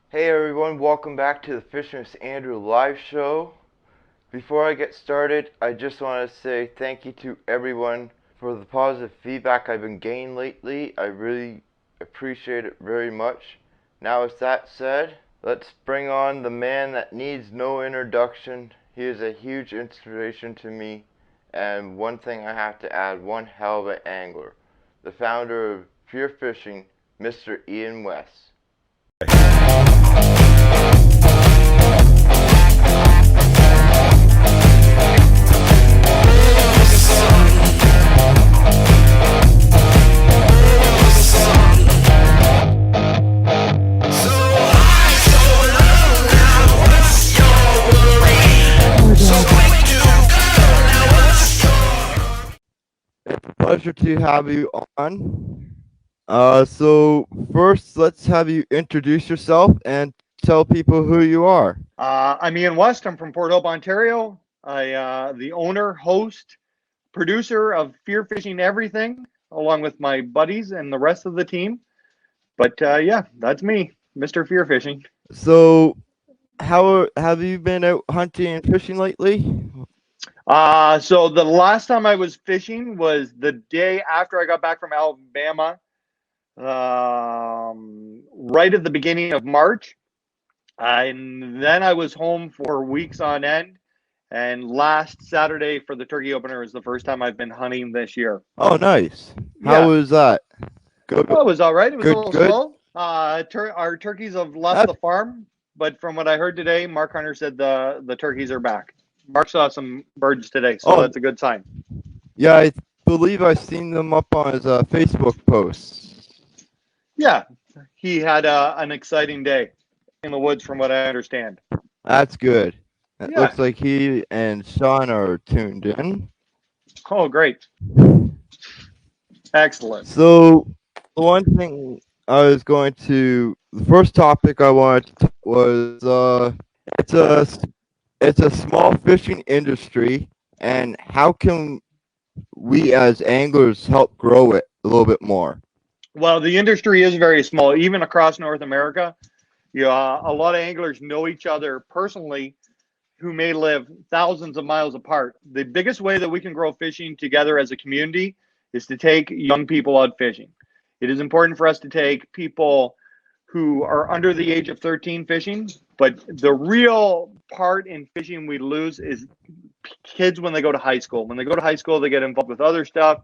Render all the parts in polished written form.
Hey everyone, welcome back to the Fishing with Andrew live show. Before I get started, I just want to say thank you to everyone for the positive feedback I've been getting lately. I really appreciate it very much. Now with that said, let's bring on the man that needs no introduction. He is a huge inspiration to me, and one thing I have to add, one hell of an angler. The founder of Fearfishing, Mr. Ian West. Pleasure to have you on. So first, let's have you introduce yourself and tell people who you are. I'm Ian West. I'm from Port Hope, Ontario. The owner, host, producer of Fearfishing Everything, along with my buddies and the rest of the team. But yeah, that's me, Mr. Fearfishing. So, how have you been out hunting and fishing lately? So the last time I was fishing was the day after I got back from Alabama, right at the beginning of March. And then I was home for weeks on end. And last Saturday for the turkey opener is the first time I've been hunting this year. Oh, nice. How Yeah, was that? Good, well, it was all right. It was a good, little good. slow. Our turkeys have left That, the farm, but from what I heard today, Mark Hunter said the turkeys are back. Mark saw some birds today, so oh, that's a good sign. yeah, I believe I've seen them up on his Facebook posts. Yeah, he had an exciting day in the woods, from what I understand. That's good. It Yeah. looks like he and Sean are tuned in. Oh, great. Excellent. So, the one thing I was going to, the first topic I wanted to talk was it's a it's a small fishing industry, and how can we as anglers help grow it a little bit more? Well, the industry is very small, even across North America. A lot of anglers know each other personally who may live thousands of miles apart. The biggest way that we can grow fishing together as a community is to take young people out fishing. It is important for us to take people who are under the age of 13 fishing, but the real part in fishing we lose is kids when they go to high school. When they go to high school, they get involved with other stuff,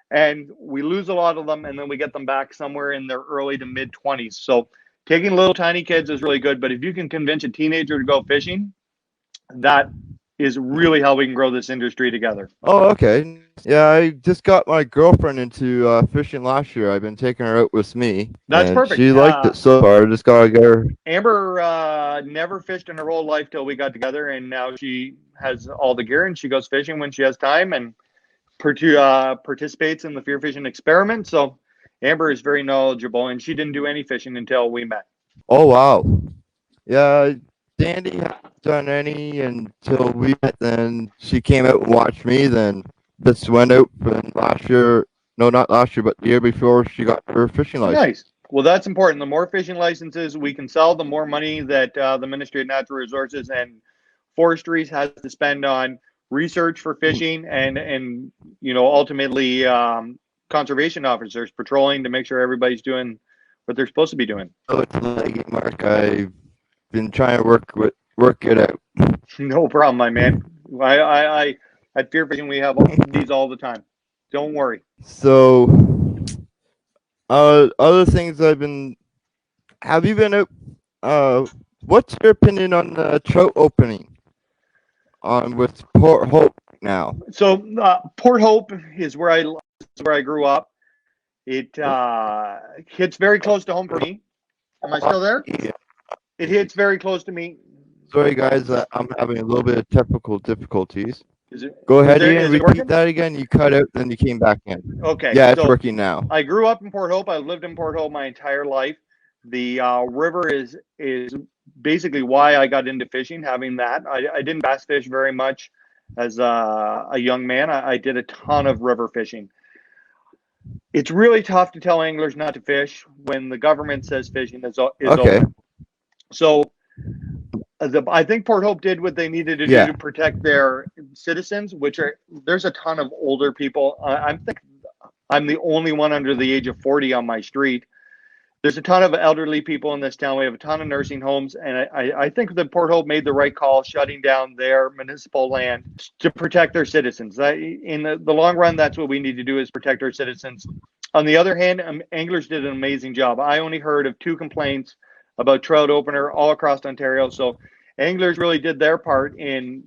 and we lose a lot of them, and then we get them back somewhere in their early to mid 20s. So taking little tiny kids is really good, but if you can convince a teenager to go fishing, that is really how we can grow this industry together. Oh, okay. Yeah, I just got my girlfriend into fishing last year. I've been taking her out with me, That's and perfect. she liked it so far. I just gotta get her. Amber never fished in her whole life till we got together, and now she has all the gear and she goes fishing when she has time and participates in the fear fishing experiment. So Amber is very knowledgeable, and she didn't do any fishing until we met. Oh wow. Yeah, Sandy hasn't done any until we met. Then she came out and watched me. Then just went out and last year. No, not last year, but the year before she got her fishing license. Nice. Well, that's important. The more fishing licenses we can sell, the more money that the Ministry of Natural Resources and Forestries has to spend on research for fishing and ultimately conservation officers patrolling to make sure everybody's doing what they're supposed to be doing. Oh, it's a leggy mark. I've been trying to work it out. No problem, my man. I at Fear Fishing we have these all the time. Don't worry. So, other things I've been. Have you been out? What's your opinion on the trout opening on with Port Hope now? So Port Hope is where I grew up. It hits very close to home for me. Am I still there? Yeah. It hits very close to me. Sorry, guys, I'm having a little bit of technical difficulties. Is it? Go ahead, Is Ian. it working? Repeat that again. You cut out, then you came back in. Okay. Yeah, it's so working now. I grew up in Port Hope. I lived in Port Hope my entire life. The river is basically why I got into fishing. Having that, I didn't bass fish very much as a young man. I did a ton of river fishing. It's really tough to tell anglers not to fish when the government says fishing is Okay. over. So I think Port Hope did what they needed to do to protect their citizens, which are, there's a ton of older people. I'm the only one under the age of 40 on my street. There's a ton of elderly people in this town. We have a ton of nursing homes, and I think that Port Hope made the right call shutting down their municipal land to protect their citizens. In the long run, that's what we need to do, is protect our citizens. On the other hand, anglers did an amazing job. I only heard of 2 complaints about trout opener all across Ontario. So anglers really did their part in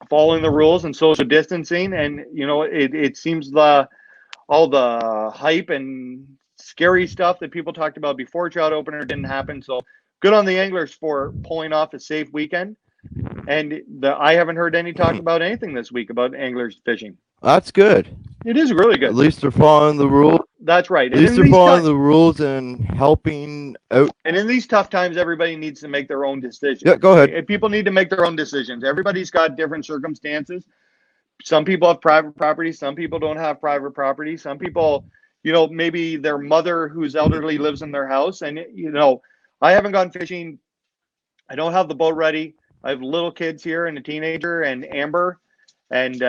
following the rules and social distancing. And, you know, it seems all the hype and scary stuff that people talked about before trout opener didn't happen. So good on the anglers for pulling off a safe weekend. And I haven't heard any talk about anything this week about anglers fishing. That's good. It is really good. At least they're following the rules. That's right. At least they're following the rules and helping out. And in these tough times, everybody needs to make their own decisions. Yeah, go ahead. People need to make their own decisions. Everybody's got different circumstances. Some people have private property. Some people don't have private property. Some people, you know, maybe their mother who's elderly lives in their house. And, you know, I haven't gone fishing. I don't have the boat ready. I have little kids here and a teenager and Amber. And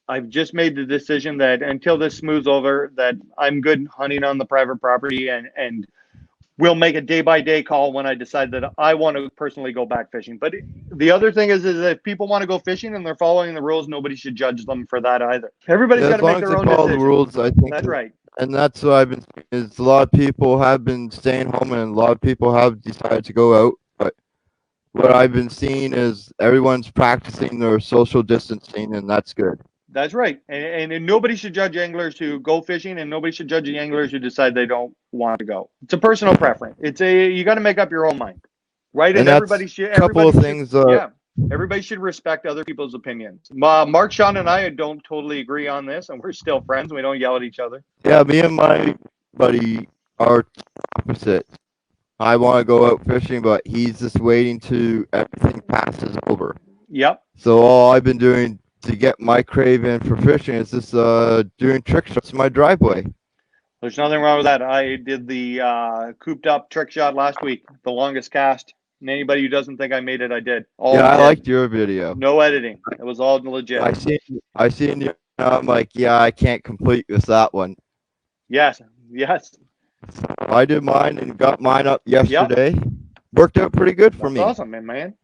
I've just made the decision that until this smooths over, that I'm good hunting on the private property, and we'll make a day-by-day call when I decide that I want to personally go back fishing. But the other thing is that if people want to go fishing and they're following the rules, nobody should judge them for that either. Everybody's got to make their own decision. As long as they follow the rules, I think. That's right. And that's what I've been seeing, is a lot of people have been staying home and a lot of people have decided to go out. But what I've been seeing is everyone's practicing their social distancing, and that's good. That's right. And nobody should judge anglers who go fishing, and nobody should judge the anglers who decide they don't want to go. It's a personal preference. You got to make up your own mind, right? And everybody should. Everybody should respect other people's opinions. Mark, Sean, and I don't totally agree on this, and we're still friends. We don't yell at each other. Yeah, me and my buddy are opposite. I want to go out fishing, but he's just waiting till everything passes over. Yep. So all I've been doing to get my craving for fishing is just doing trick shots in my driveway. There's nothing wrong with that. I did the cooped up trick shot last week, the longest cast. And anybody who doesn't think I made it, I did. I liked your video. No editing. It was all legit. I seen you. I'm like, yeah, I can't complete that one. Yes. I did mine and got mine up yesterday. Yep. Worked out pretty good for me. Awesome, man.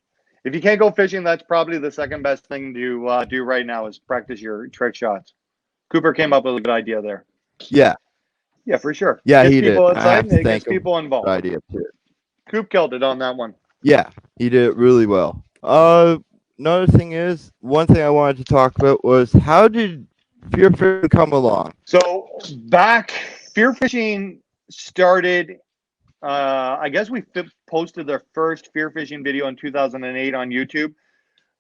If you can't go fishing, that's probably the second best thing to do right now, is practice your trick shots. Cooper came up with a good idea there. Yeah, for sure. Yeah, he did. It gets people involved. Idea too. Coop killed it on that one. Yeah, he did it really well. Another thing is, one thing I wanted to talk about was, how did Fearfishing come along? So Fearfishing started. I guess we posted their first Fearfishing video in 2008 on YouTube.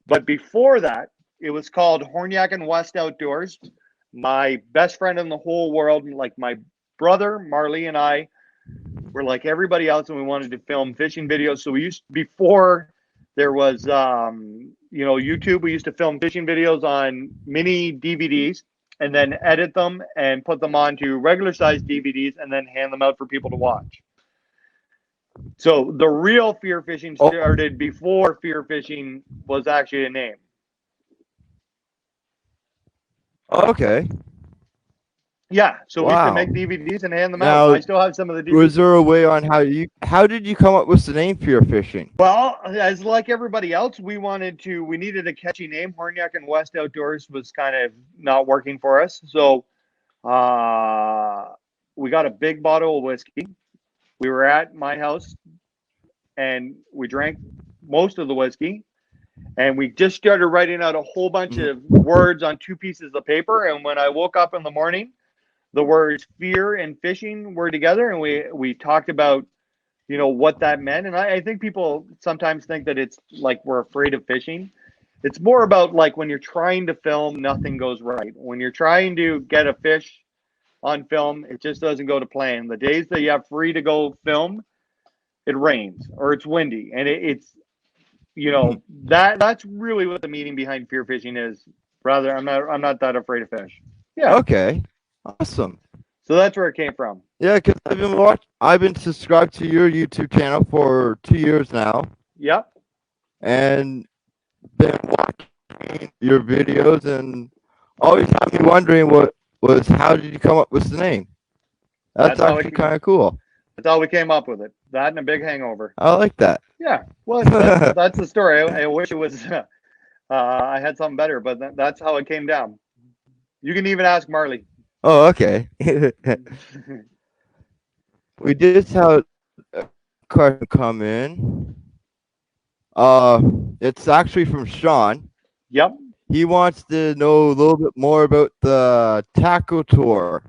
But before that, it was called Horniak and West Outdoors. My best friend in the whole world, like my brother, Marley, and I were like everybody else, and we wanted to film fishing videos. So before there was, YouTube, we used to film fishing videos on mini DVDs and then edit them and put them onto regular size DVDs and then hand them out for people to watch. So the real Fearfishing started before Fearfishing was actually a name. Okay. Yeah, so we used to make DVDs and hand them out. I still have some of the DVDs. Was there a way on how did you come up with the name Fearfishing? Well, as like everybody else, we needed a catchy name. Horniak and West Outdoors was kind of not working for us. So we got a big bottle of whiskey. We were at my house and we drank most of the whiskey. And we just started writing out a whole bunch of words on 2 pieces of paper. And when I woke up in the morning, the words fear and fishing were together. And we talked about, what that meant. And I think people sometimes think that it's like we're afraid of fishing. It's more about like when you're trying to film, nothing goes right. When you're trying to get a fish on film, it just doesn't go to plan. The days that you have free to go film, it rains or it's windy. And it's that's really what the meaning behind Fearfishing is. Rather, I'm not that afraid of fish. Yeah. Okay. Awesome. So that's where it came from. Yeah, because I've been I've been subscribed to your YouTube channel for 2 years now, Yep. and been watching your videos, and always had me wondering how did you come up with the name? That's That's how actually it. kind of cool. That's how we came up with it. That and a big hangover. I like that. Yeah. Well, that's the story. I wish it was. I had something better, but that's how it came down. You can even ask Marley. Oh, okay. We just had a question come in. It's actually from Sean. Yep. He wants to know a little bit more about the tackle tour.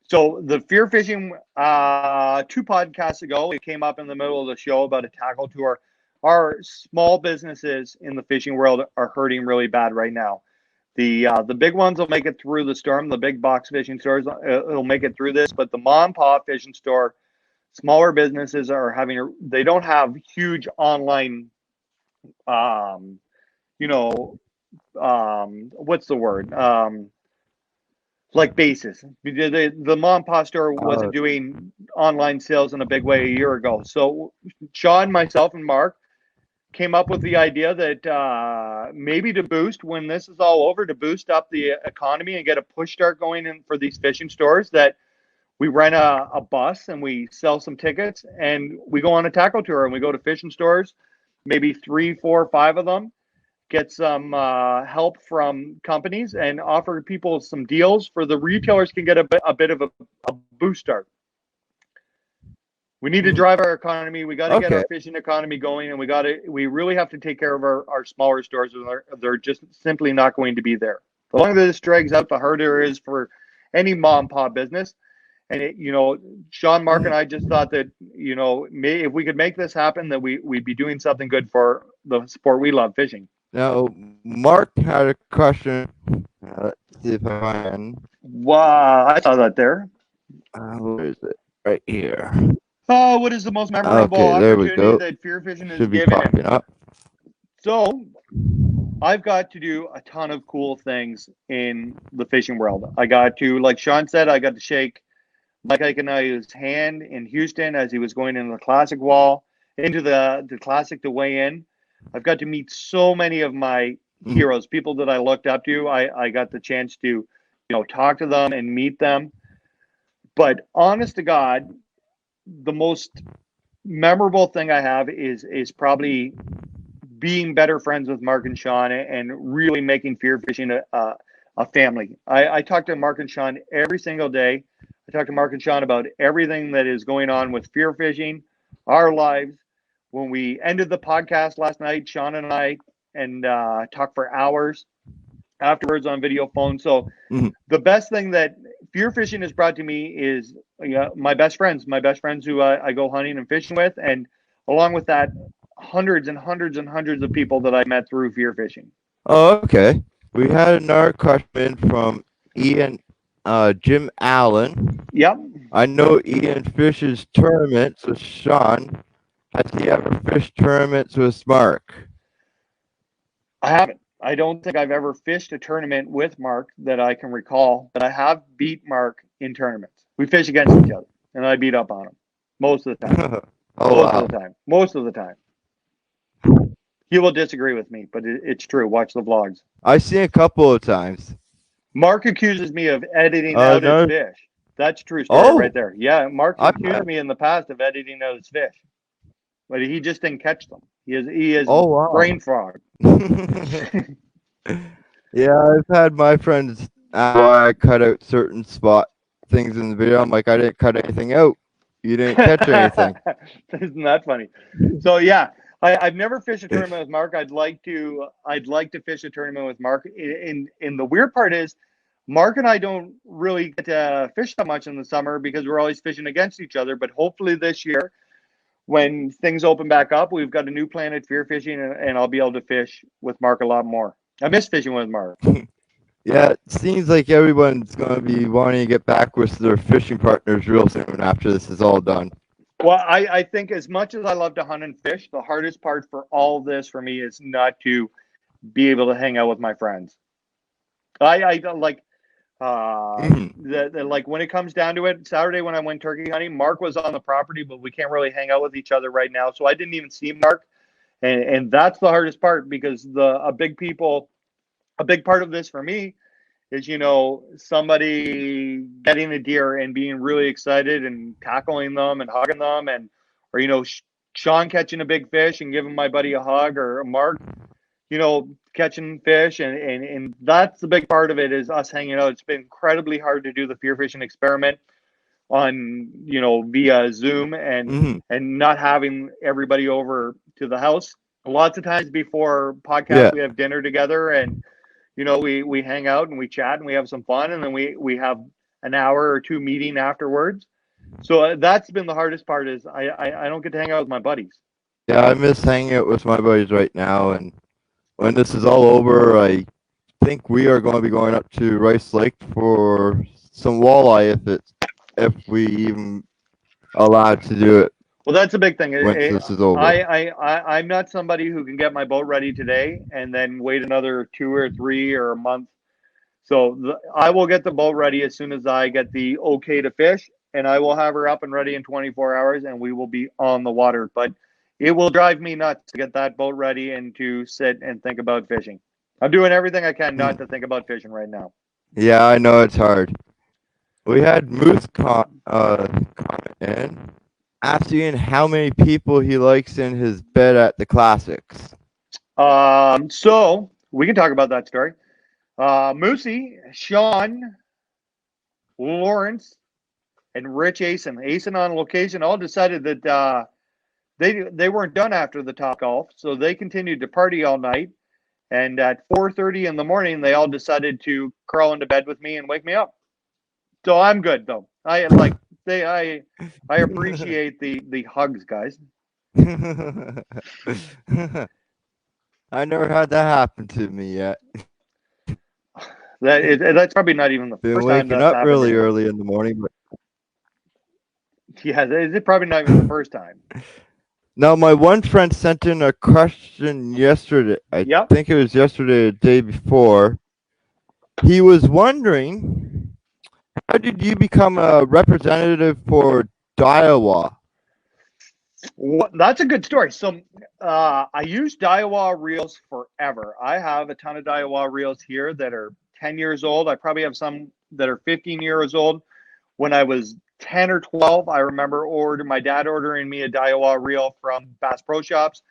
So the fear fishing, 2 podcasts ago, it came up in the middle of the show about a tackle tour. Our small businesses in the fishing world are hurting really bad right now. The big ones will make it through the storm. The big box fishing stores will make it through this, but the mom and pop fishing store, smaller businesses are they don't have huge online, um, you know, what's the word? Like basis. The mom and pop store Uh, wasn't doing online sales in a big way a year ago. So Sean, myself, and Mark came up with the idea that maybe to boost, when this is all over, to boost up the economy and get a push start going in for these fishing stores, that we rent a bus and we sell some tickets and we go on a tackle tour and we go to fishing stores, maybe 3, 4, 5 of them, get some help from companies and offer people some deals for the retailers can get a bit of a boost start. We need to drive our economy. We got to get okay. our fishing economy going, and we really have to take care of our smaller stores. They're just simply not going to be there. The longer this drags out, the harder it is for any mom and pop business. And Sean, Mark, and I just thought that if we could make this happen, that we'd be doing something good for the sport we love, fishing. Now, Mark had a question. Let's see if I can. Wow, I saw that there. Where is it? Right here. Oh, what is the most memorable Okay, there we opportunity go. that fear fishing has Should be given popping him? up. So I've got to do a ton of cool things in the fishing world. I got to, like Sean said, I got to shake Mike Iconai's hand in Houston as he was going into the classic wall, into the classic to weigh in. I've got to meet so many of my heroes, people that I looked up to. I got the chance to, talk to them and meet them. But honest to God, the most memorable thing I have is probably being better friends with Mark and Sean and really making fear fishing a family. I talk to Mark and Sean every single day. I talk to Mark and Sean about everything that is going on with fear fishing, our lives. When we ended the podcast last night, Sean and I talked for hours afterwards on video phone. So the best thing that fear fishing has brought to me is my best friends who I go hunting and fishing with, and along with that, hundreds and hundreds and hundreds of people that I met through fear fishing. Oh, okay. We had another question from Ian, Jim Allen. Yep. I know Ian fishes tournaments with Sean. Has he ever fished tournaments with Mark? I haven't. I don't think I've ever fished a tournament with Mark that I can recall, but I have beat Mark in tournaments. We fish against each other, and I beat up on him most of the time. Oh, most wow. of the time. Most of the time. He will disagree with me, but it's true. Watch the vlogs. I've seen a couple of times. Mark accuses me of editing out his fish. That's a true story right there. Yeah, Mark accused me in the past of editing out his fish, but he just didn't catch them. He is brain fog. Yeah, I've had my friends ask why I cut out certain things in the video. I'm like, I didn't cut anything out. You didn't catch anything. Isn't that funny? So yeah, I've never fished a tournament with Mark. I'd like to fish a tournament with Mark. In the weird part is, Mark and I don't really get to fish that much in the summer because we're always fishing against each other. But hopefully this year, when things open back up, we've got a new plan at fear fishing, and I'll be able to fish with Mark a lot more. I miss fishing with Mark. Yeah, it seems like everyone's going to be wanting to get back with their fishing partners real soon after this is all done. Well, I think as much as I love to hunt and fish, the hardest part for all this for me is not to be able to hang out with my friends. I like Like when it comes down to it, Saturday when I went turkey hunting, Mark was on the property, but we can't really hang out with each other right now. So I didn't even see Mark. And that's the hardest part, because a big part of this for me is, somebody getting a deer and being really excited and tackling them and hugging them, or, Sean catching a big fish and giving my buddy a hug, or Mark, catching fish. And that's the big part of it, is us hanging out. It's been incredibly hard to do the fear fishing experiment on, via Zoom and not having everybody over to the house. Lots of times before podcasts, we have dinner together, and we hang out and we chat and we have some fun, and then we have an hour or two meeting afterwards. So that's been the hardest part, is I don't get to hang out with my buddies. Yeah, I miss hanging out with my buddies right now, and when this is all over, I think we are going to be going up to Rice Lake for some walleye, if we even allowed to do it. Well, that's a big thing. Once this is over. I'm not somebody who can get my boat ready today and then wait another 2 or 3 or a month. So I will get the boat ready as soon as I get the okay to fish, and I will have her up and ready in 24 hours, and we will be on the water. But it will drive me nuts to get that boat ready and to sit and think about fishing. I'm doing everything I can not to think about fishing right now. Yeah, I know it's hard. We had Moose comment in, asking how many people he likes in his bed at the Classics. So we can talk about that story. Moosey, Sean, Lawrence, and Rich Asen on location all decided that they weren't done after the Top Golf, so they continued to party all night. And at 4:30 in the morning, they all decided to crawl into bed with me and wake me up. So I'm good, though. I appreciate the hugs, guys. I never had that happen to me yet. That's probably not even the Been first time waking that's up happened. really early in the morning. But yeah, it's probably not even the first time. Now, my one friend sent in a question yesterday. I think it was yesterday or the day before. He was wondering, how did you become a representative for Daiwa? Well, that's a good story. So I used Daiwa reels forever. I have a ton of Daiwa reels here that are 10 years old. I probably have some that are 15 years old. When I was 10 or 12, I remember my dad ordering me a Daiwa reel from Bass Pro Shops,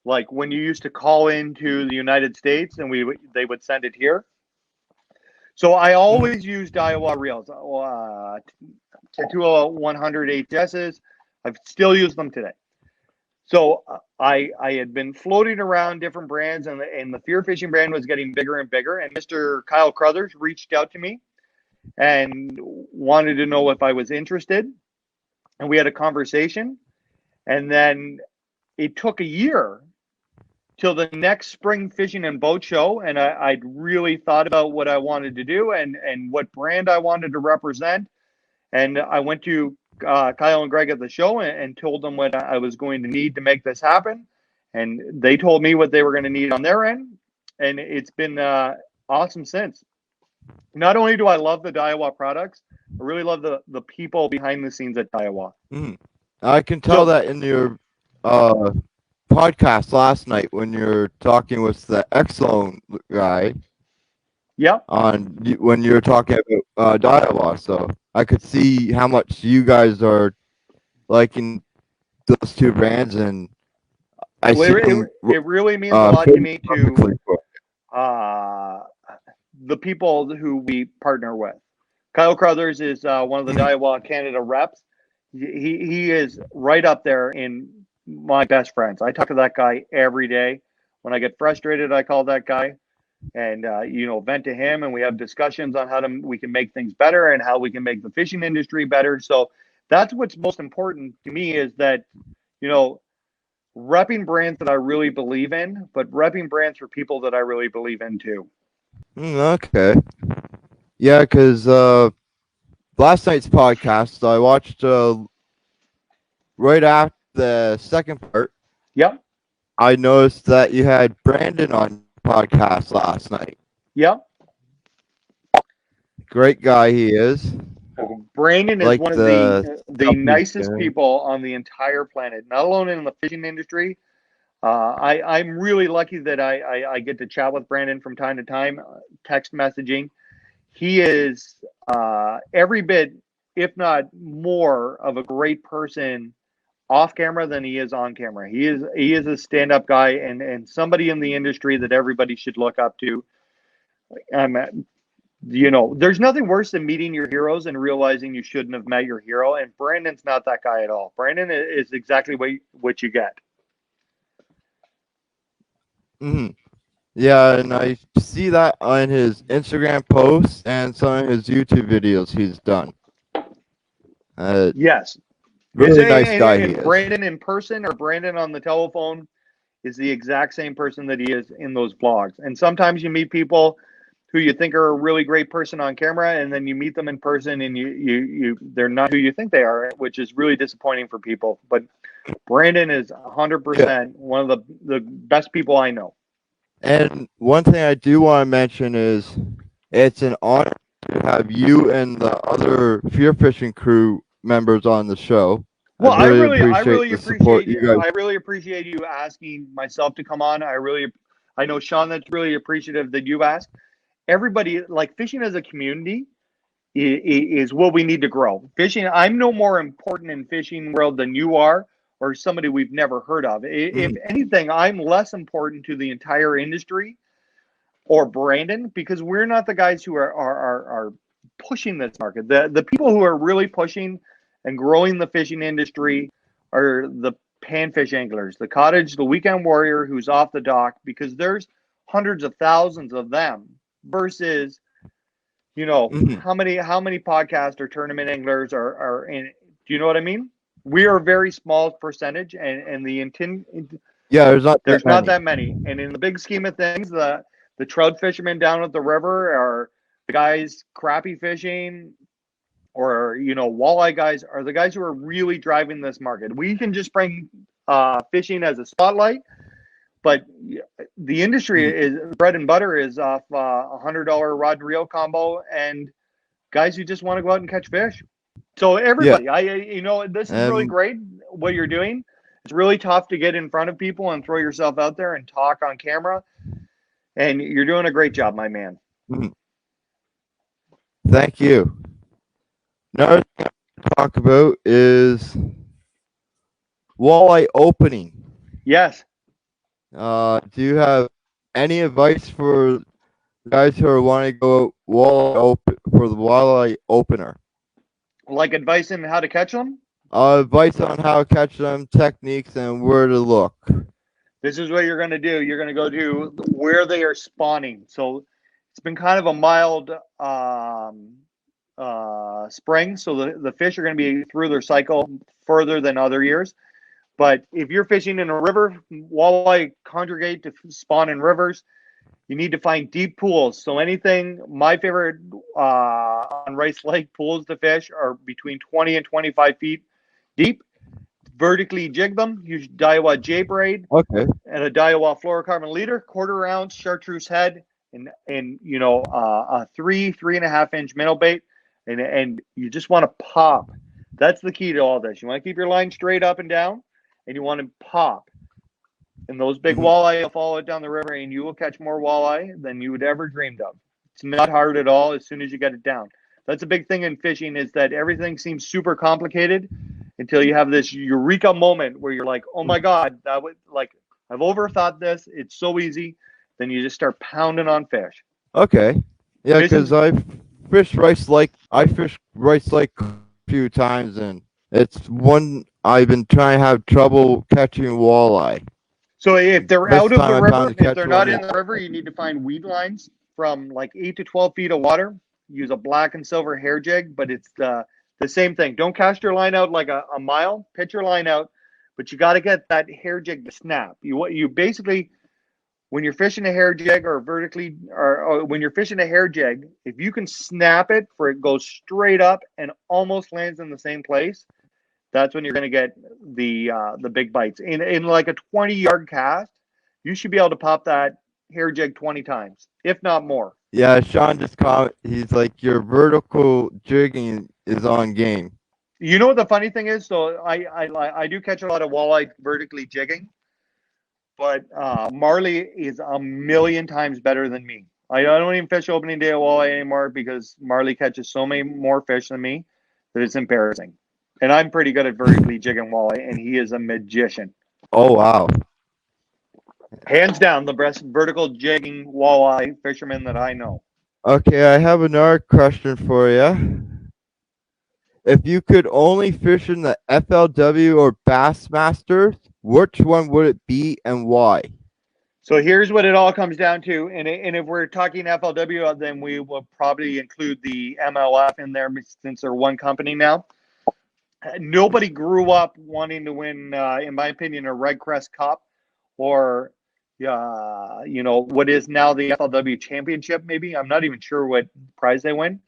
like when you used to call into the United States and they would send it here. So I always use Daiwa reels, 100 HSs. I've still used them today. So I had been floating around different brands, and the Fear Fishing brand was getting bigger and bigger. And Mr. Kyle Crothers reached out to me and wanted to know if I was interested. And we had a conversation. And then it took a year till the next spring fishing and boat show. And I'd really thought about what I wanted to do and what brand I wanted to represent. And I went to Kyle and Greg at the show and told them what I was going to need to make this happen. And they told me what they were going to need on their end. And it's been awesome since. Not only do I love the Daiwa products, I really love the people behind the scenes at Daiwa. I can tell that in your podcast last night when you're talking with the Exxon guy. Yeah. When you're talking about Daiwa, so I could see how much you guys are liking those two brands, and it really means a lot to me to the people who we partner with. Kyle Crothers is one of the Daiwa Canada reps. He is right up there in my best friends. I talk to that guy every day. When I get frustrated, I call that guy and vent to him, and we have discussions on how we can make things better and how we can make the fishing industry better. So that's what's most important to me, is that repping brands that I really believe in, but repping brands for people that I really believe in too. Okay. Yeah, because last night's podcast, I watched right after the second part. Yep. I noticed that you had Brandon on podcast last night. Yep. Great guy he is. Brandon is Like one of the the stuff he's nicest doing. people on the entire planet, not alone in the fishing industry. I'm really lucky that I get to chat with Brandon from time to time, text messaging. He is every bit, if not more, of a great person off camera than he is on camera. He is a stand-up guy and somebody in the industry that everybody should look up to. There's nothing worse than meeting your heroes and realizing you shouldn't have met your hero. And Brandon's not that guy at all. Brandon is exactly what you get. Hmm. Yeah, and I see that on his Instagram posts and some of his YouTube videos he's done. Yes. It's Really nice guy he and is. Brandon in person or Brandon on the telephone is the exact same person that he is in those vlogs. And sometimes you meet people who you think are a really great person on camera, and then you meet them in person, and you they're not who you think they are, which is really disappointing for people. But Brandon is Yeah. 100% one of the best people I know. And one thing I do want to mention is it's an honor to have you and the other Fearfishing crew members on the show. I Well, really appreciate the support you guys. I really appreciate you asking myself to come on. I know Sean that's really appreciative that you asked. Everybody, like, fishing as a community is what we need to grow. Fishing, I'm no more important in fishing world than you are, or somebody we've never heard of. If Mhm. anything, I'm less important to the entire industry or Brandon, because we're not the guys who are pushing this market. The people who are really pushing and growing the fishing industry are the panfish anglers, the cottage, the weekend warrior who's off the dock, because there's hundreds of thousands of them versus Mhm. how many podcast or tournament anglers are in. Do you know what I mean? We are a very small percentage, and the intent, Yeah, there's not that there's not many. that many. And in the big scheme of things, the trout fishermen down at the river, or the guys crappie fishing, or walleye guys, are the guys who are really driving this market. We can just bring fishing as a spotlight, but the industry Mhm. is bread and butter is off $100 rod and reel combo and guys who just want to go out and catch fish. So Yeah, everybody, this is really and great what you're doing. It's really tough to get in front of people and throw yourself out there and talk on camera. And you're doing a great job, my man. mhm. Thank you. Another thing to talk about is walleye opening. Yes. Do you have any advice for guys who are wanting to go for the walleye opener? Like advice on how to catch them? Advice on how to catch them, techniques, and where to look. This is what you're going to do. You're going to go to where they are spawning. So it's been kind of a mild spring. So the fish are going to be through their cycle further than other years. But if you're fishing in a river, walleye congregate to spawn in rivers. You need to find deep pools. So anything, my favorite on Rice Lake pools to fish are between 20 and 25 feet deep. Vertically jig them. Use Daiwa J braid Okay. and a Daiwa fluorocarbon leader, quarter ounce chartreuse head, and a 3.5 inch minnow bait, and you just want to pop. That's the key to all this. You want to keep your line straight up and down, and you want to pop. And those big Mhm. walleye will follow it down the river, and you will catch more walleye than you would ever dreamed of. It's not hard at all as soon as you get it down. That's a big thing in fishing, is that everything seems super complicated until you have this eureka moment where you're like, oh my God, that would, like, I've overthought this. It's so easy. Then you just start pounding on fish. Okay. Yeah, because Fishing's I fished Rice Lake a few times, and it's one I've been trying to have trouble catching walleye. So if they're This out of the time I river, finally if catch they're not one. in the river, you need to find weed lines from like 8 to 12 feet of water. Use a black and silver hair jig, but it's the same thing. Don't cast your line out like a mile. Pitch your line out, but you got to get that hair jig to snap. You basically, when you're fishing a hair jig or vertically, or when you're fishing a hair jig, if you can snap it for it goes straight up and almost lands in the same place, that's when you're going to get the big bites. In like a 20-yard cast, you should be able to pop that hair jig 20 times, if not more. Yeah, Sean just comment. He's like, your vertical jigging is on game. You know what the funny thing is? So I do catch a lot of walleye vertically jigging, but Marley is a million times better than me. I don't even fish opening day of walleye anymore because Marley catches so many more fish than me that it's embarrassing. And I'm pretty good at vertically jigging walleye, and he is a magician. Oh wow. Hands down, the best vertical jigging walleye fisherman that I know. Okay, I have another question for you. If you could only fish in the FLW or Bassmasters, which one would it be and why? So here's what it all comes down to. And if we're talking FLW, then we will probably include the MLF in there since they're one company now. Nobody grew up wanting to win, in my opinion, a Red Crest Cup or, what is now the FLW Championship, maybe. I'm not even sure what prize they win.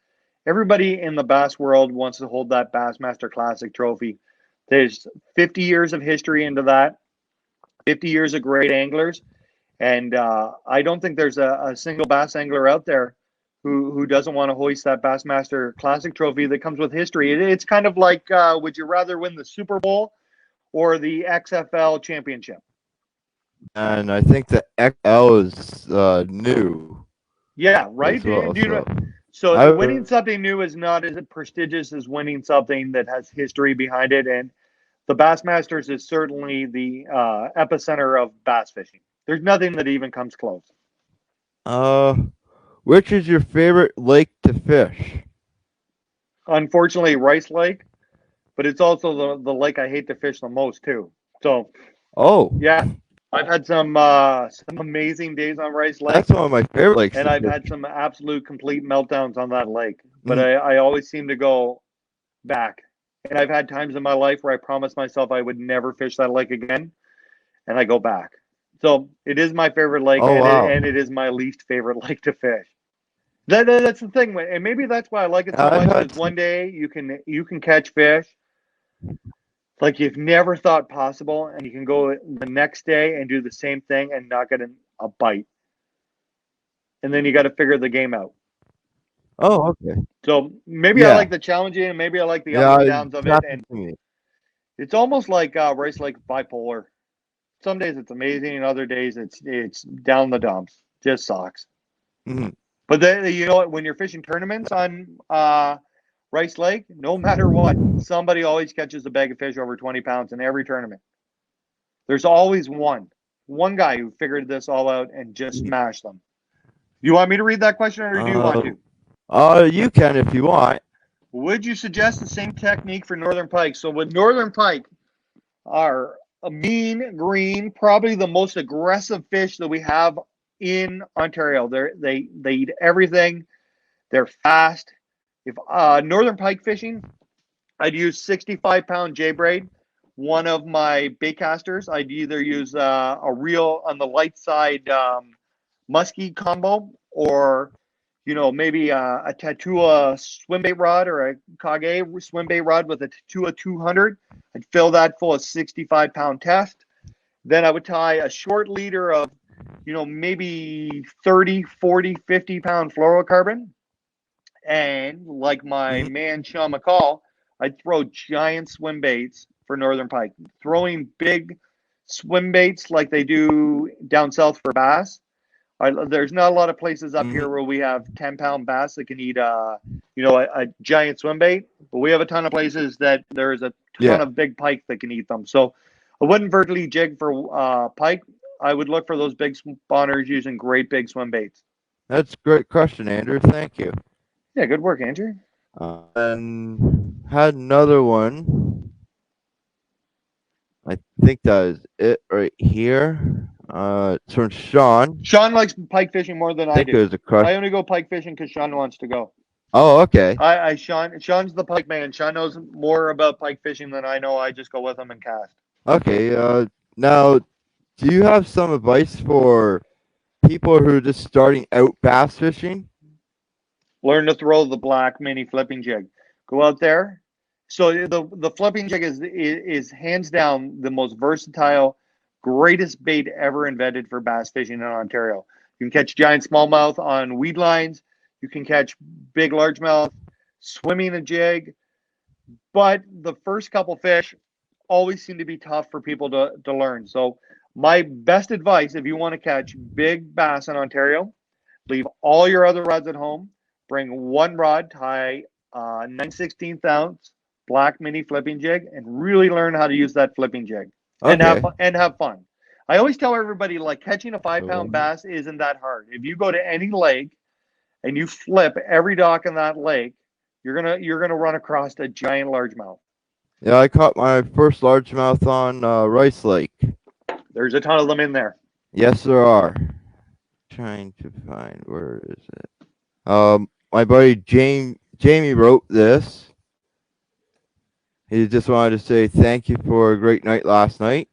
Everybody in the bass world wants to hold that Bassmaster Classic trophy. There's 50 years of history into that, 50 years of great anglers. And I don't think there's a single bass angler out there who doesn't want to hoist that Bassmaster Classic trophy that comes with history. It's kind of like, would you rather win the Super Bowl or the XFL championship? And I think the XL is new Yeah, right. as well. So winning I something new is not as prestigious as winning something that has history behind it. And the Bassmasters is certainly the epicenter of bass fishing. There's nothing that even comes close. uh, which is your favorite lake to fish? Unfortunately, Rice Lake, but it's also the lake I hate to fish the most too. So Oh, yeah, I've had some amazing days on Rice Lake, that's one of my favorite lakes and to I've fish. had some absolute complete meltdowns on that lake. But Mm. I always seem to go back. And I've had times in my life where I promised myself I would never fish that lake again, and I go back. So it is my favorite lake, Oh and wow. it is my least favorite lake to fish. That's the thing, and maybe that's why I like it so I've much. had Because one day you can catch fish like you've never thought possible, and you can go the next day and do the same thing and not get a bite, and then you got to figure the game out. Oh, okay. So maybe I Yeah. like the challenging, and maybe I like the ups Yeah, and it downs of it, happened and to me. it's almost like Race Lake bipolar. Some days it's amazing, and other days it's down the dumps, just sucks. Mhm. But then you know what? When you're fishing tournaments on Rice Lake, no matter what, somebody always catches a bag of fish over 20 pounds in every tournament. There's always one guy who figured this all out and just smashed them. You want me to read that question, or do you want Uh, to? you can if you want. Would you suggest the same technique for northern pike? So with northern pike are a mean green, probably the most aggressive fish that we have in Ontario. They eat everything. They're fast. If northern pike fishing, I'd use 65-pound J braid. One of my baitcasters, I'd either use a reel on the light side muskie combo, or maybe a Tatua swim bait rod or a Kage swim bait rod with a Tatua 200. I'd fill that full of 65-pound test. Then I would tie a short leader of maybe 30, 40, 50-pound fluorocarbon. And like my Mhm. man Sean McCall, I'd throw giant swim baits for northern pike. Throwing big swim baits like they do down south for bass. There's not a lot of places up Mhm. here where we have 10-pound bass that can eat a giant swim bait, but we have a ton of places that there's a ton Yeah, of big pike that can eat them. So I wouldn't vertically jig for pike. I would look for those big spawners using great big swim baits. that's a great question, Andrew. Thank you. Yeah, good work, Andrew. And had another one. I think that is it right here. It's from Sean. Sean likes pike fishing more than I I think it do. was a crush. I only go pike fishing because Sean wants to go. Oh, okay. Sean's the pike man. Sean knows more about pike fishing than I know. I just go with him and cast. Okay. Now, do you have some advice for people who are just starting out bass fishing? Learn to throw the black mini flipping jig. Go out there. So the flipping jig is hands down the most versatile, greatest bait ever invented for bass fishing in Ontario. You can catch giant smallmouth on weed lines. You can catch big largemouth swimming a jig. But the first couple fish always seem to be tough for people to learn. So my best advice, if you want to catch big bass in Ontario, leave all your other rods at home. Bring one rod, tie a 9/16 ounce black mini flipping jig, and really learn how to use that flipping jig and Okay. have fun. I always tell everybody, like, catching a 5-pound bass isn't that hard. If you go to any lake and you flip every dock in that lake, you're gonna run across a giant largemouth. Yeah, I caught my first largemouth on Rice Lake. There's a ton of them in there. Yes, there are. Trying to find, where is it? My buddy Jamie wrote this. He just wanted to say thank you for a great night last night.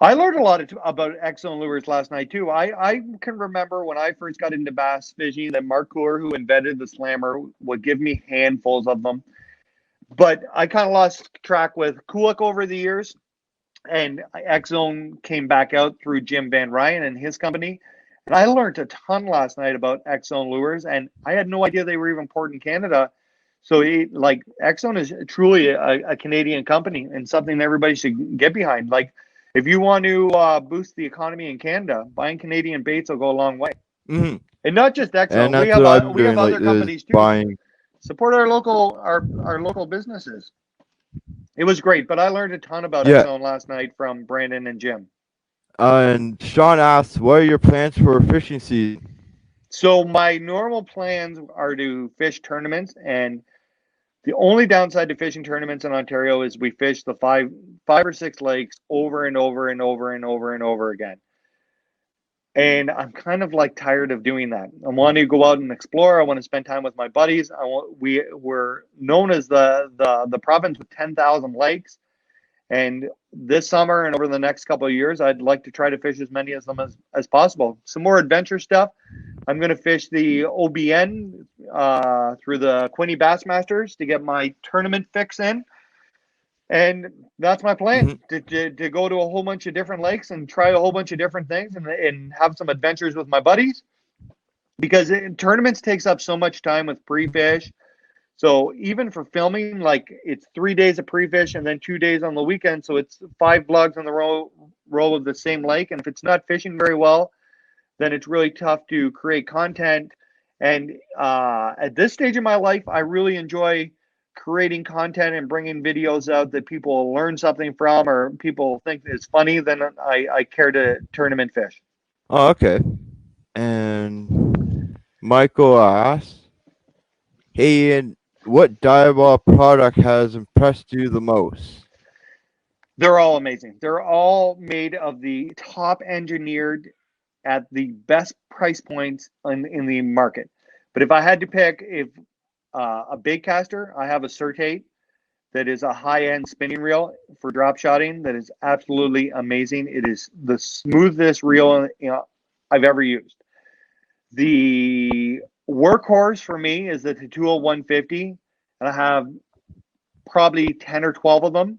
I learned a lot about X-Zone lures last night too. I can remember when I first got into bass fishing that Mark Cooler, who invented the slammer, would give me handfuls of them. But I kind of lost track with Kulik over the years, and X-Zone came back out through Jim Van Ryan and his company. And I learned a ton last night about X-Zone lures, and I had no idea they were even imported in Canada. So, like, X-Zone is truly a Canadian company and something everybody should get behind. Like, if you want to boost the economy in Canada, buying Canadian baits will go a long way. Mm-hmm. And not just X-Zone. And that's what I've been We have doing other lately, is companies too. buying. Support our local businesses. It was great, but I learned a ton about X-Zone last night from Brandon and Jim. And Sean asks, what are your plans for fishing season? So my normal plans are to fish tournaments, and the only downside to fishing tournaments in Ontario is we fish the five or six lakes over and over and over and over and over again. And I'm kind of like tired of doing that. I want to go out and explore. I want to spend time with my buddies. We're known as the province with 10,000 lakes. And this summer and over the next couple of years, I'd like to try to fish as many of them as possible. Some more adventure stuff. I'm going to fish the OBN through the Quinny Bassmasters to get my tournament fix in. And that's my plan, to go to a whole bunch of different lakes and try a whole bunch of different things and have some adventures with my buddies. Because tournaments takes up so much time with pre-fish. So even for filming, like, it's 3 days of pre-fish and then 2 days on the weekend. So it's 5 vlogs on the row of the same lake. And if it's not fishing very well, then it's really tough to create content. And at this stage of my life, I really enjoy creating content and bringing videos out that people learn something from or people think is funny. Then I care to tournament fish. Oh, okay. And Michael asks, hey, Ian, what dive product has impressed you the most? They're all amazing. They're all made of the top engineered at the best price points in the market. But if I had to pick, if a baitcaster, I have a Certate that is a high-end spinning reel for drop shotting that is absolutely amazing. It is the smoothest reel I've ever used. The workhorse for me is the Tatuo 150, and I have probably 10 or 12 of them.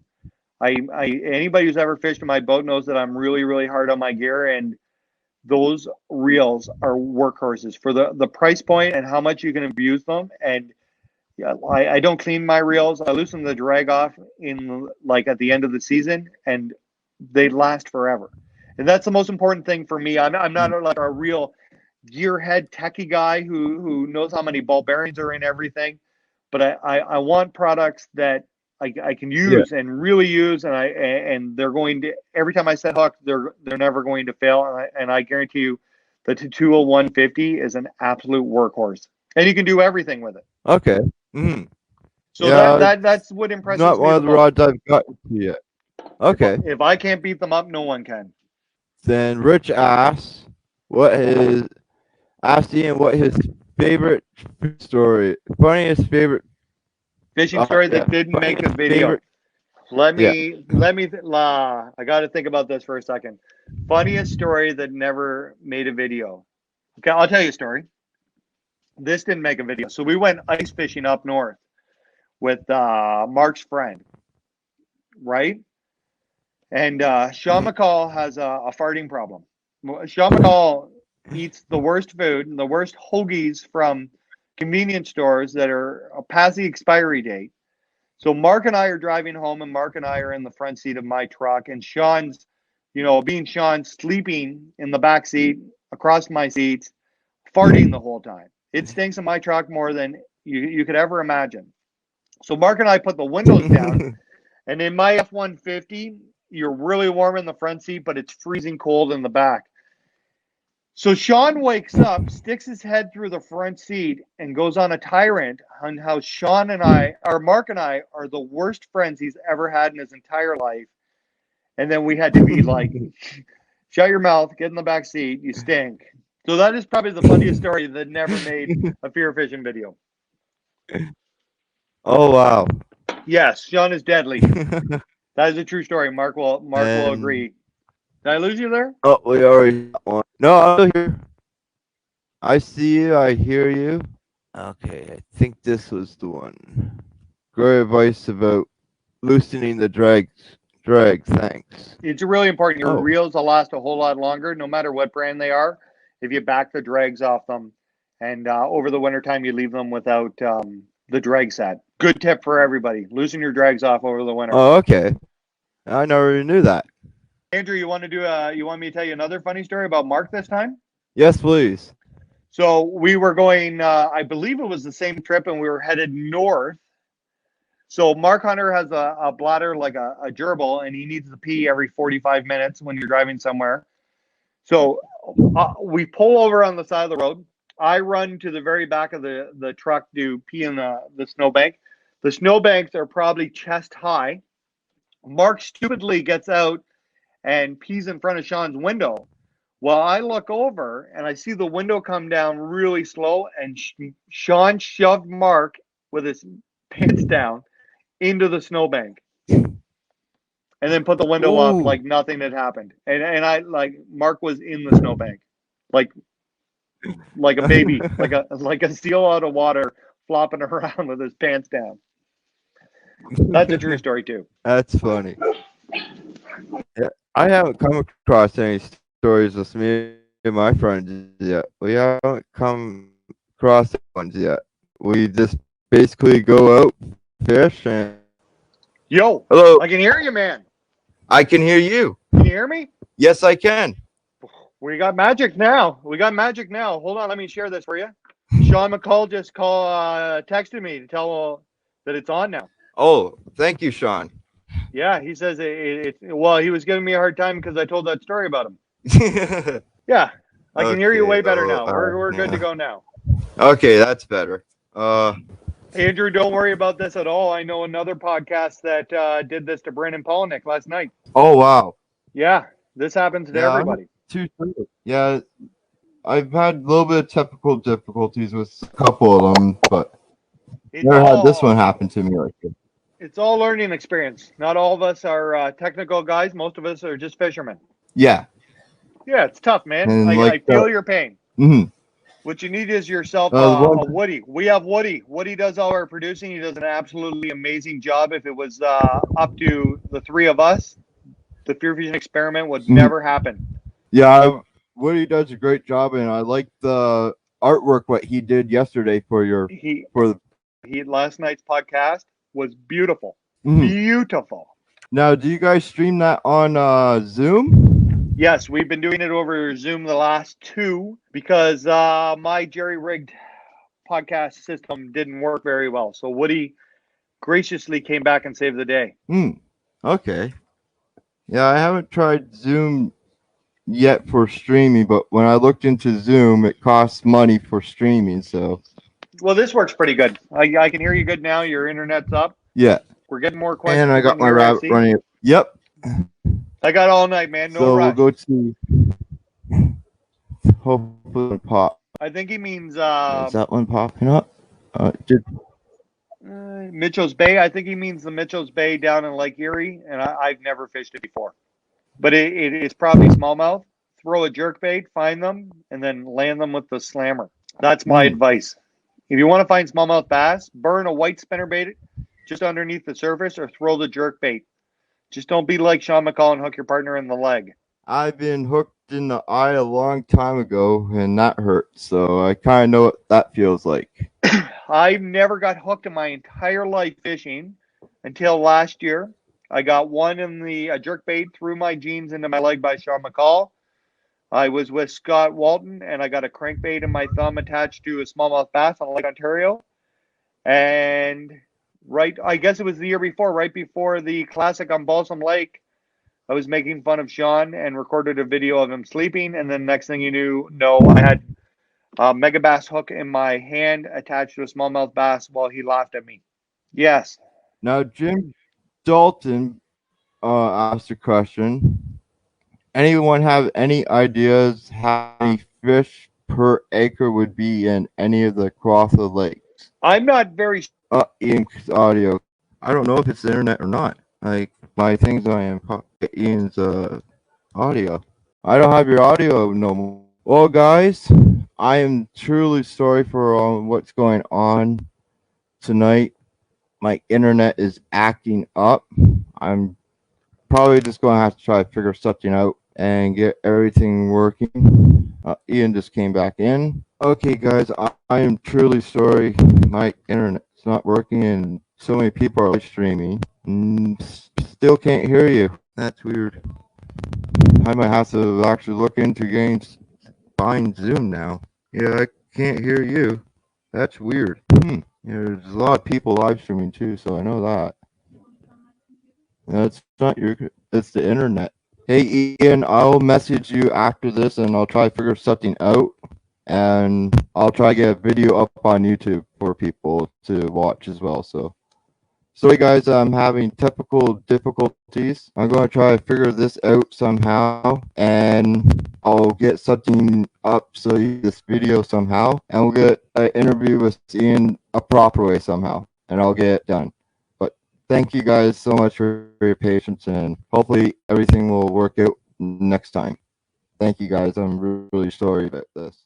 Anybody who's ever fished in my boat knows that I'm really, really hard on my gear, and those reels are workhorses for the price point and how much you can abuse them. And yeah, I don't clean my reels. I loosen the drag off in, like, at the end of the season, and they last forever. And that's the most important thing for me. I'm not like a real gearhead techie guy who knows how many ball bearings are in everything, but I want products that I can use and really use, and they're going to, every time I set hook, they're never going to fail, and I guarantee you the Tatuo 150 is an absolute workhorse, and you can do everything with it. Okay. Mm-hmm. So that's what impresses me. Not one of the rods I've got yet. Okay. If I can't beat them up, no one can. Then Rich asks, Ian what his favorite story, funniest favorite fishing story that didn't make a video. Let me I got to think about this for a second. Funniest story that never made a video. Okay, I'll tell you a story. This didn't make a video. So we went ice fishing up north with Mark's friend, right? And Sean McCall has a farting problem. Sean McCall eats the worst food and the worst hoagies from convenience stores that are past the expiry date. So Mark and I are driving home, and Mark and I are in the front seat of my truck, and Sean's, being Sean, sleeping in the back seat across my seat, farting the whole time. It stinks in my truck more than you could ever imagine. So Mark and I put the windows down, and in my F-150, you're really warm in the front seat, but it's freezing cold in the back. So Sean wakes up, sticks his head through the front seat, and goes on a tirade on how Mark and I, are the worst friends he's ever had in his entire life. And then we had to be like, shut your mouth, get in the back seat, you stink. So that is probably the funniest story that never made a fear fishing video. Oh wow. Yes, Sean is deadly. That is a true story. Mark will agree. Did I lose you there? Oh, we already got one. No, I'm still here. I see you. I hear you. Okay, I think this was the one. Great advice about loosening the drag. Thanks. It's really important. Your reels will last a whole lot longer, no matter what brand they are, if you back the drags off them. And over the wintertime, you leave them without the drag set. Good tip for everybody. Loosen your drags off over the winter. Oh, okay. I never knew that. Andrew, you want me to tell you another funny story about Mark this time? Yes, please. So we were going, I believe it was the same trip, and we were headed north. So Mark Hunter has a bladder like a gerbil, and he needs to pee every 45 minutes when you're driving somewhere. So we pull over on the side of the road. I run to the very back of the truck to pee in the snowbank. The snowbanks are probably chest high. Mark stupidly gets out and pees in front of Sean's window. Well, I look over and I see the window come down really slow, and Sean shoved Mark with his pants down into the snowbank, and then put the window up like nothing had happened. And I Mark was in the snowbank, like a baby, like a seal out of water, flopping around with his pants down. That's a true story too. That's funny. Yeah, I haven't come across any stories with me and my friends yet. We haven't come across ones yet. We just basically go out, fish, and... Yo, hello. I can hear you, man. I can hear you. Can you hear me? Yes, I can. We got magic now. Hold on, let me share this for you. Sean McCall just texted me to tell that it's on now. Oh, thank you, Sean. Yeah, he says well, he was giving me a hard time because I told that story about him. Yeah, I can hear you way better now. We're good to go now. Okay, that's better. Andrew, don't worry about this at all. I know another podcast that did this to Brandon Polnick last night. Oh, wow. Yeah, this happens to everybody. Yeah, I've had a little bit of technical difficulties with a couple of them, but never had this one happen to me like this. It's all learning experience. Not all of us are technical guys. Most of us are just fishermen. Yeah. Yeah, it's tough, man. I feel your pain. Mm-hmm. What you need is yourself a Woody. We have Woody. Woody does all our producing. He does an absolutely amazing job. If it was up to the three of us, the Fear Fishing experiment would never happen. Yeah, Woody does a great job, and I like the artwork what he did yesterday for last night's podcast was beautiful. Mm-hmm. Beautiful. Now, do you guys stream that on Zoom? Yes, we've been doing it over Zoom the last two because my jerry-rigged podcast system didn't work very well. So Woody graciously came back and saved the day. Okay. Yeah, I haven't tried Zoom yet for streaming, but when I looked into Zoom, it costs money for streaming, so... Well, this works pretty good. I can hear you good now. Your internet's up. Yeah. We're getting more questions. And I got my rabbit running. Yep. I got all night, man. No rush. We'll go to... hopefully pop. I think he means... is that one popping up? Mitchell's Bay. I think he means the Mitchell's Bay down in Lake Erie, and I've never fished it before. But it's probably smallmouth. Throw a jerkbait, find them, and then land them with the slammer. That's my advice. If you want to find smallmouth bass, burn a white spinnerbait just underneath the surface or throw the jerkbait. Just don't be like Sean McCall and hook your partner in the leg. I've been hooked in the eye a long time ago, and that hurt. So I kind of know what that feels like. I've never got hooked in my entire life fishing until last year. I got one in the jerk bait through my jeans into my leg by Sean McCall. I was with Scott Walton, and I got a crankbait in my thumb attached to a smallmouth bass on Lake Ontario. And I guess it was the year before, right before the classic on Balsam Lake, I was making fun of Sean and recorded a video of him sleeping. And then next thing you know, I had a mega bass hook in my hand attached to a smallmouth bass while he laughed at me. Yes. Now, Jim Dalton asked a question. Anyone have any ideas how many fish per acre would be in any of the Crotha lakes? I'm not very. Ian's audio. I don't know if it's the internet or not. Like, my things I am Ian's audio. I don't have your audio no more. Well, guys, I am truly sorry for what's going on tonight. My internet is acting up. I'm probably just going to have to try to figure something out and get everything working. Ian just came back in. Okay, guys, I am truly sorry. My internet's not working and so many people are live streaming. Still can't hear you. That's weird. I might have to actually look into getting buying Zoom now. Yeah, I can't hear you. That's weird. Yeah, there's a lot of people live streaming too, so I know that. That's not your. It's the internet. Hey Ian, I'll message you after this, and I'll try to figure something out, and I'll try to get a video up on YouTube for people to watch as well. So, sorry guys, I'm having typical difficulties. I'm going to try to figure this out somehow, and I'll get something up so you this video somehow, and we'll get an interview with Ian a proper way somehow, and I'll get it done. But thank you guys so much for your patience, and hopefully everything will work out next time. Thank you guys. I'm really sorry about this.